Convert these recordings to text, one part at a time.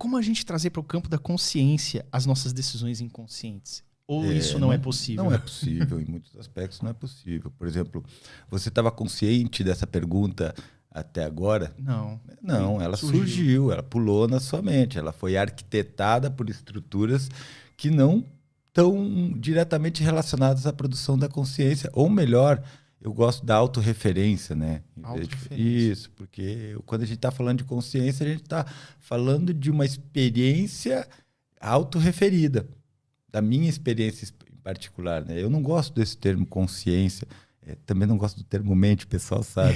como a gente trazer para o campo da consciência as nossas decisões inconscientes? Ou isso não é possível? Não é possível, em muitos aspectos não é possível. Por exemplo, você estava consciente dessa pergunta até agora? Não, ela surgiu, ela pulou na sua mente, ela foi arquitetada por estruturas que não estão diretamente relacionadas à produção da consciência. Ou melhor, eu gosto da autorreferência, né? Isso, porque quando a gente está falando de consciência, a gente está falando de uma experiência autorreferida, da minha experiência em particular, né? Eu não gosto desse termo consciência, também não gosto do termo mente, o pessoal sabe.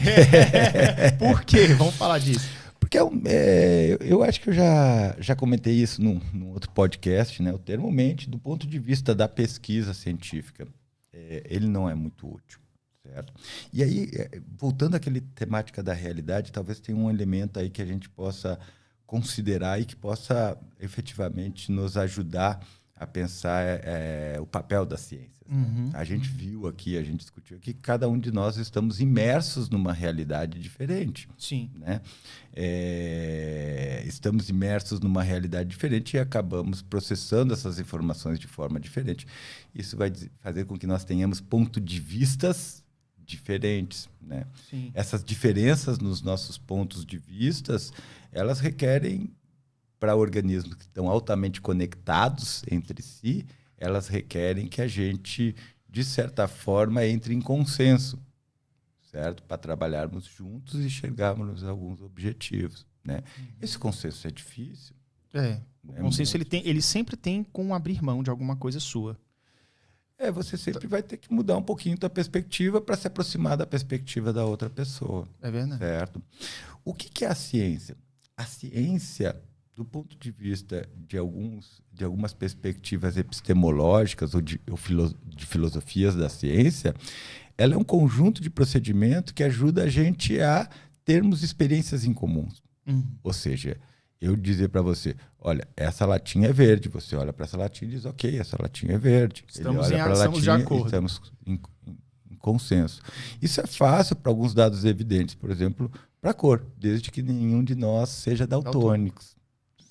Por quê? Vamos falar disso. Porque eu acho que eu já comentei isso num outro podcast, né? O termo mente, do ponto de vista da pesquisa científica, ele não é muito útil. Certo? E aí, voltando àquela temática da realidade, talvez tenha um elemento aí que a gente possa considerar e que possa efetivamente nos ajudar a pensar o papel da ciência. Uhum. A gente viu aqui, a gente discutiu aqui, que cada um de nós estamos imersos numa realidade diferente. Sim. Né? Estamos imersos numa realidade diferente e acabamos processando essas informações de forma diferente. Isso vai fazer com que nós tenhamos pontos de vistas diferentes, né? Sim. Essas diferenças nos nossos pontos de vistas, elas requerem, para organismos que estão altamente conectados entre si, elas requerem que a gente, de certa forma, entre em consenso, certo? Para trabalharmos juntos e chegarmos a alguns objetivos, né? Esse consenso é difícil. O consenso ele sempre tem com abrir mão de alguma coisa sua. Você sempre vai ter que mudar um pouquinho da perspectiva para se aproximar da perspectiva da outra pessoa. É verdade. Certo? O que é a ciência? A ciência, do ponto de vista de algumas perspectivas epistemológicas ou de filosofias da ciência, ela é um conjunto de procedimentos que ajuda a gente a termos experiências em comuns. Ou seja, eu dizer para você, olha, essa latinha é verde. Você olha para essa latinha e diz, ok, essa latinha é verde. Estamos de acordo. Estamos em consenso. Isso é fácil para alguns dados evidentes, por exemplo, para a cor, desde que nenhum de nós seja daltônicos.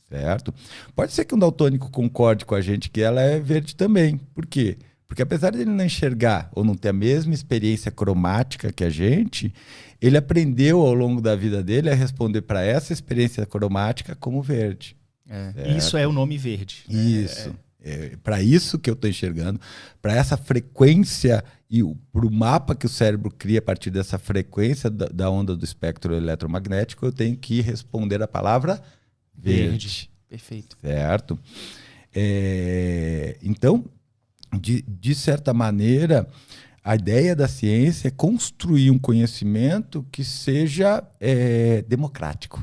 Certo? Pode ser que um daltônico concorde com a gente que ela é verde também. Por quê? Porque apesar de ele não enxergar ou não ter a mesma experiência cromática que a gente, ele aprendeu ao longo da vida dele a responder para essa experiência cromática como verde. Isso é o nome verde. Isso. Para isso que eu estou enxergando, para essa frequência e para o mapa que o cérebro cria a partir dessa frequência da onda do espectro eletromagnético, eu tenho que responder a palavra verde. Perfeito. Certo? Então, de certa maneira, a ideia da ciência é construir um conhecimento que seja democrático,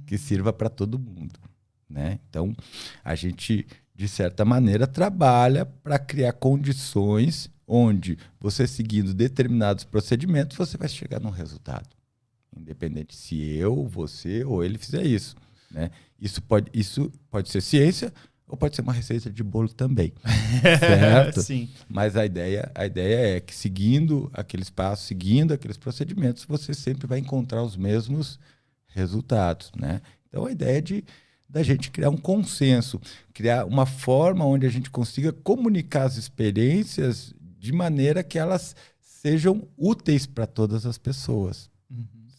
que sirva para todo mundo. Né? Então, a gente, de certa maneira, trabalha para criar condições onde você, seguindo determinados procedimentos, você vai chegar num resultado. Independente se eu, você ou ele fizer isso. Né? Isso pode ser ciência ou pode ser uma receita de bolo também. Certo? Sim. Mas a ideia é que, seguindo aqueles passos, seguindo aqueles procedimentos, você sempre vai encontrar os mesmos resultados. Né? Então, a ideia da gente criar um consenso, criar uma forma onde a gente consiga comunicar as experiências de maneira que elas sejam úteis para todas as pessoas.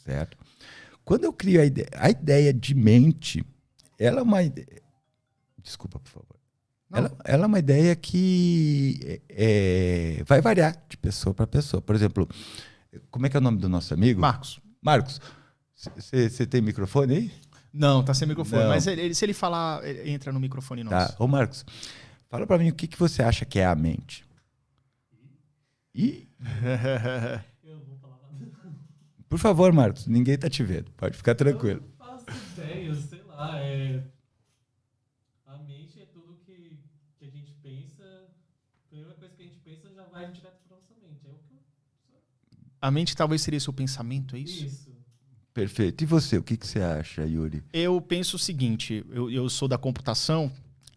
Certo? Quando eu crio a ideia de mente, ela é uma ideia... Desculpa, por favor. Ela é uma ideia que vai variar de pessoa para pessoa. Por exemplo, como é que é o nome do nosso amigo? Marcos, você tem microfone aí? Não, tá sem microfone. Não. Mas se ele falar, entra no microfone nosso. Tá. Ô, Marcos, fala para mim o que você acha que é a mente. Eu vou falar nada. Por favor, Marcos, ninguém tá te vendo. Pode ficar tranquilo. Eu não faço ideia, sei lá. A mente é tudo que a gente pensa. A primeira coisa que a gente pensa já vai direto para nossa mente. A mente talvez seria seu pensamento, é isso? Isso. Perfeito. E você, o que você acha, Yuri? Eu penso o seguinte, eu sou da computação,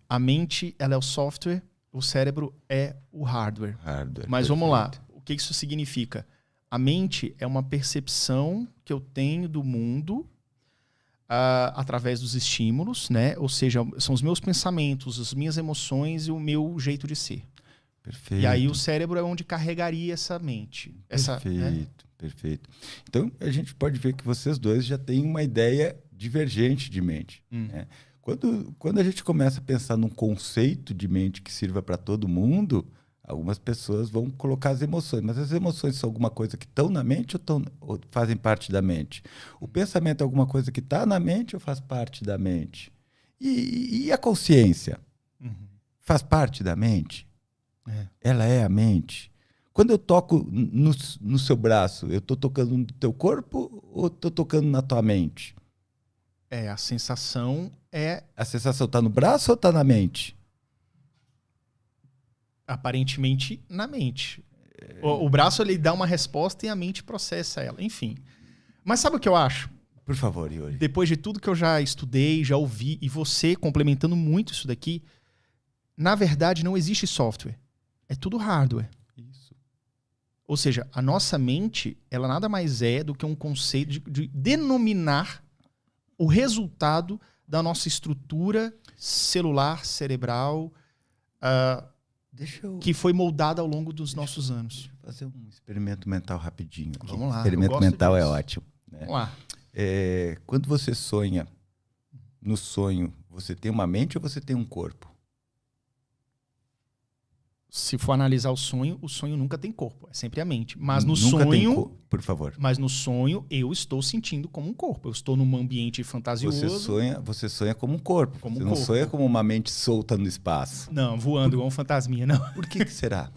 a mente ela é o software, o cérebro é o hardware. Mas vamos lá, o que isso significa? A mente é uma percepção que eu tenho do mundo através dos estímulos, né? Ou seja, são os meus pensamentos, as minhas emoções e o meu jeito de ser. Perfeito. E aí o cérebro é onde carregaria essa mente. Perfeito. Então, a gente pode ver que vocês dois já têm uma ideia divergente de mente. Né? Quando a gente começa a pensar num conceito de mente que sirva para todo mundo, algumas pessoas vão colocar as emoções. Mas as emoções são alguma coisa que estão na mente ou fazem parte da mente? O pensamento é alguma coisa que está na mente ou faz parte da mente? E a consciência? Faz parte da mente? Ela é a mente? Quando eu toco no seu braço, eu estou tocando no teu corpo ou estou tocando na tua mente? A sensação é... A sensação está no braço ou está na mente? Aparentemente na mente. O braço ele dá uma resposta e a mente processa ela. Enfim. Mas sabe o que eu acho? Por favor, Yuri. Depois de tudo que eu já estudei, já ouvi, e você complementando muito isso daqui, na verdade não existe software. É tudo hardware. Isso. Ou seja, a nossa mente, ela nada mais é do que um conceito de denominar o resultado da nossa estrutura celular, cerebral, que foi moldada ao longo dos nossos anos. Deixa eu fazer um experimento mental rapidinho aqui. Vamos lá. Experimento mental é ótimo. Né? Vamos lá. Quando você sonha, no sonho, você tem uma mente ou você tem um corpo? Se for analisar o sonho nunca tem corpo, é sempre a mente. Mas no Nunca sonho, por favor. Mas no sonho eu estou sentindo como um corpo. Eu estou num ambiente fantasioso. Você sonha como um corpo. Como você um não corpo. sonha como uma mente solta no espaço. Não, voando igual um fantasminha, não. Por que será?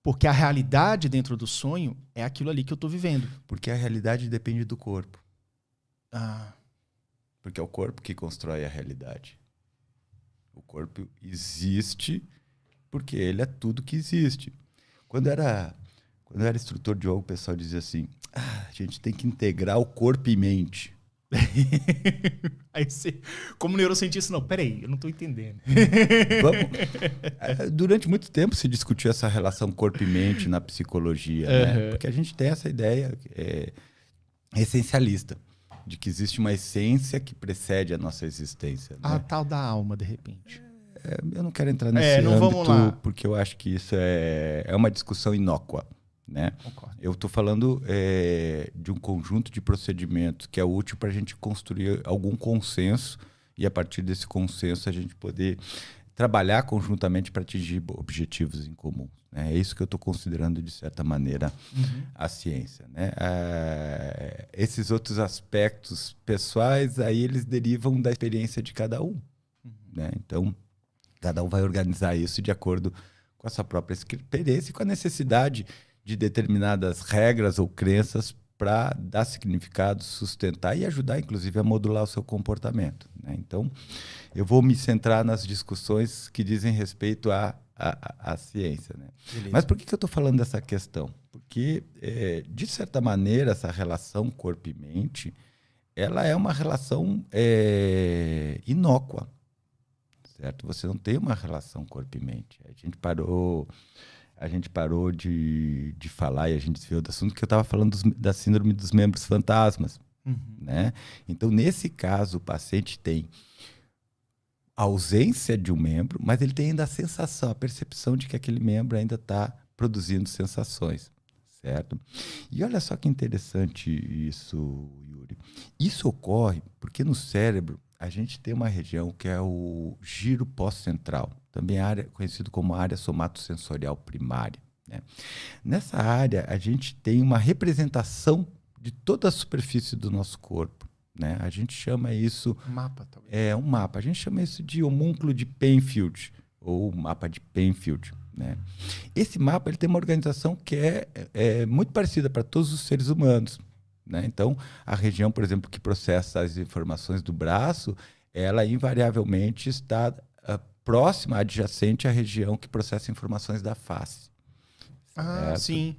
Porque a realidade dentro do sonho é aquilo ali que eu estou vivendo. Porque a realidade depende do corpo. Ah. Porque é o corpo que constrói a realidade. O corpo existe porque ele é tudo que existe. Quando eu era instrutor de yoga, o pessoal dizia assim, a gente tem que integrar o corpo e mente. Aí você, como neurocientista, não, peraí, eu não estou entendendo. Durante muito tempo se discutiu essa relação corpo e mente na psicologia, né? Porque a gente tem essa ideia essencialista, de que existe uma essência que precede a nossa existência. A né? tal da alma, de repente. Eu não quero entrar nesse âmbito, vamos lá. porque eu acho que isso é uma discussão inócua. Né? Eu estou falando de um conjunto de procedimentos que é útil para a gente construir algum consenso e, a partir desse consenso, a gente poder trabalhar conjuntamente para atingir objetivos em comum. Né? É isso que eu estou considerando, de certa maneira, a ciência. Né? Esses outros aspectos pessoais, aí eles derivam da experiência de cada um. Né? Então, cada um vai organizar isso de acordo com a sua própria experiência e com a necessidade de determinadas regras ou crenças para dar significado, sustentar e ajudar, inclusive, a modular o seu comportamento. Né? Então, eu vou me centrar nas discussões que dizem respeito à ciência. Né? Mas por que eu estou falando dessa questão? Porque, de certa maneira, essa relação corpo e mente, ela é uma relação inócua. Certo? Você não tem uma relação corpo e mente. A gente parou de falar e a gente desviou do assunto, que eu estava falando da síndrome dos membros fantasmas. Né? Então, nesse caso, o paciente tem a ausência de um membro, mas ele tem ainda a sensação, a percepção de que aquele membro ainda está produzindo sensações. Certo? E olha só que interessante isso, Yuri. Isso ocorre porque no cérebro a gente tem uma região que é o giro pós-central, também conhecido como área somatosensorial primária. Né? Nessa área, a gente tem uma representação de toda a superfície do nosso corpo. Né? A gente chama isso... Mapa, talvez. É um mapa. A gente chama isso de homúnculo de Penfield, ou mapa de Penfield. Né? Esse mapa ele tem uma organização que é muito parecida para todos os seres humanos. Né? Então, a região, por exemplo, que processa as informações do braço, ela invariavelmente está próxima, adjacente à região que processa informações da face. Ah, certo? Sim.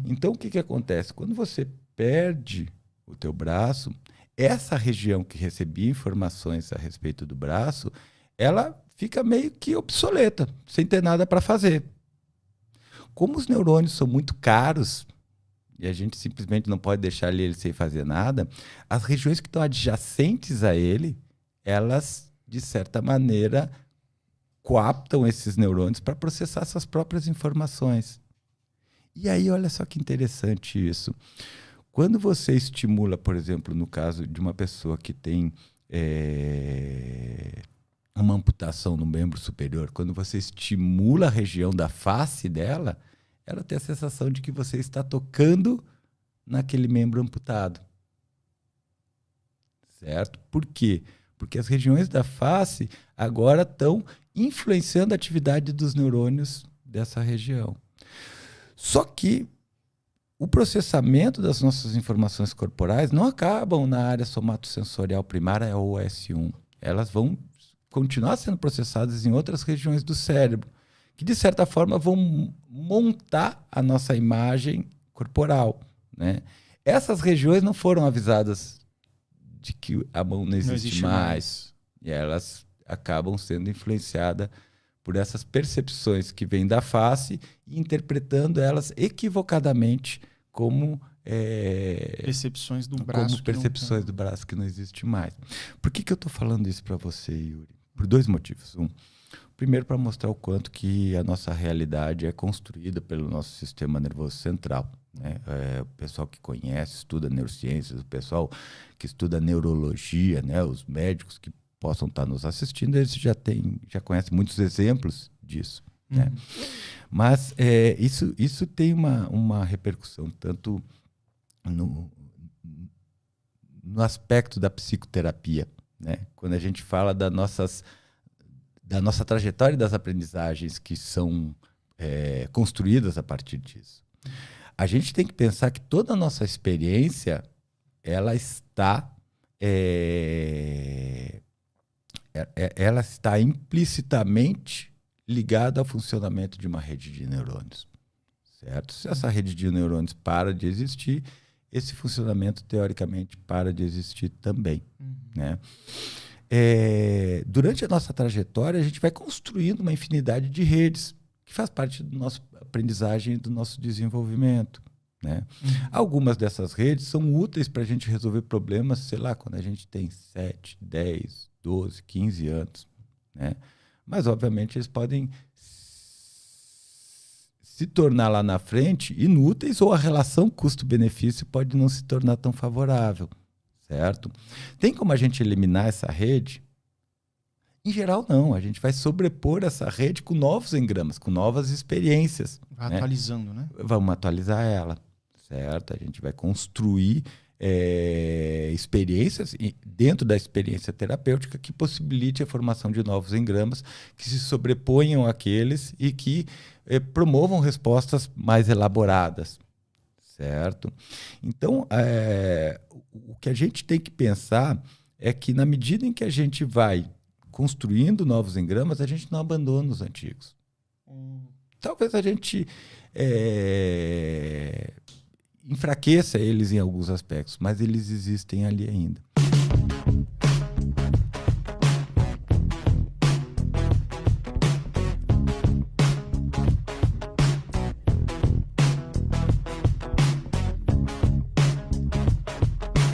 Então, o que acontece? Quando você perde o teu braço, essa região que recebia informações a respeito do braço, ela fica meio que obsoleta, sem ter nada para fazer. Como os neurônios são muito caros e a gente simplesmente não pode deixar ele sem fazer nada, as regiões que estão adjacentes a ele, elas, de certa maneira, coaptam esses neurônios para processar suas próprias informações. E aí, olha só que interessante isso. Quando você estimula, por exemplo, no caso de uma pessoa que tem uma amputação no membro superior, quando você estimula a região da face dela, ela tem a sensação de que você está tocando naquele membro amputado. Certo? Por quê? Porque as regiões da face agora estão influenciando a atividade dos neurônios dessa região. Só que o processamento das nossas informações corporais não acabam na área somatosensorial primária ou S1. Elas vão continuar sendo processadas em outras regiões do cérebro, que de certa forma vão montar a nossa imagem corporal, né? Essas regiões não foram avisadas de que a mão não existe mais. E elas acabam sendo influenciadas por essas percepções que vêm da face e interpretando elas equivocadamente como percepções do braço. Como percepções do braço que não existe mais. Por que eu estou falando isso para você, Yuri? Por dois motivos. Primeiro, para mostrar o quanto que a nossa realidade é construída pelo nosso sistema nervoso central, né? O pessoal que conhece, estuda neurociências, o pessoal que estuda neurologia, né? Os médicos que possam estar nos assistindo, eles já conhecem muitos exemplos disso. Né? Mas isso tem uma repercussão tanto no aspecto da psicoterapia, né? Quando a gente fala da nossa trajetória das aprendizagens que são construídas a partir disso. A gente tem que pensar que toda a nossa experiência ela está implicitamente ligada ao funcionamento de uma rede de neurônios, certo? Se essa rede de neurônios para de existir, esse funcionamento, teoricamente, para de existir também. Né? Durante a nossa trajetória, a gente vai construindo uma infinidade de redes que faz parte da nossa aprendizagem e do nosso desenvolvimento. Né? Algumas dessas redes são úteis para a gente resolver problemas, sei lá, quando a gente tem 7, 10, 12, 15 anos. Né? Mas, obviamente, eles podem se tornar lá na frente inúteis ou a relação custo-benefício pode não se tornar tão favorável. Certo? Tem como a gente eliminar essa rede? Em geral, não. A gente vai sobrepor essa rede com novos engramas, com novas experiências. Vai atualizando, né? Vamos atualizar ela. Certo? A gente vai construir experiências dentro da experiência terapêutica que possibilite a formação de novos engramas que se sobreponham àqueles e que promovam respostas mais elaboradas. Certo? Então, o que a gente tem que pensar é que na medida em que a gente vai construindo novos engramas, a gente não abandona os antigos. Talvez a gente enfraqueça eles em alguns aspectos, mas eles existem ali ainda.